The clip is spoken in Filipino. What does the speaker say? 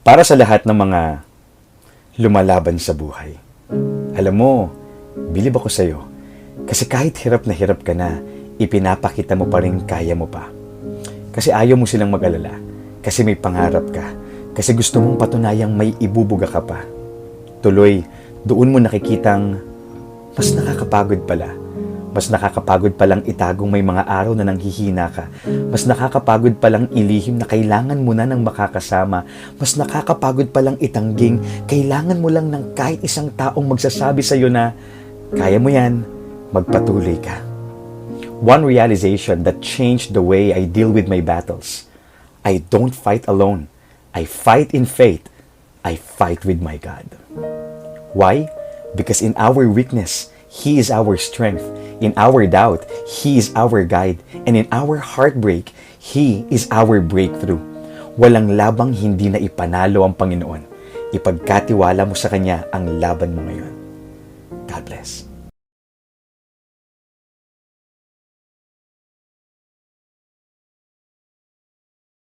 Para sa lahat ng mga lumalaban sa buhay. Alam mo, bilib ako sa'yo. Kasi kahit hirap na hirap ka na, ipinapakita mo pa rin kaya mo pa. Kasi ayaw mo silang mag-alala. Kasi may pangarap ka. Kasi gusto mong patunayang may ibubuga ka pa. Tuloy, doon mo nakikitang mas nakakapagod pala. Mas nakakapagod palang itagong may mga araw na nanghihina ka. Mas nakakapagod palang ilihim na kailangan mo na ng makakasama. Mas nakakapagod palang itangging kailangan mo lang ng kahit isang taong magsasabi sa iyo na kaya mo yan, magpatuloy ka. One realization that changed the way I deal with my battles. I don't fight alone. I fight in faith. I fight with my God. Why? Because in our weakness, He is our strength. In our doubt, He is our guide. And in our heartbreak, He is our breakthrough. Walang labang hindi na ipanalo ang Panginoon. Ipagkatiwala mo sa Kanya ang laban mo ngayon. God bless.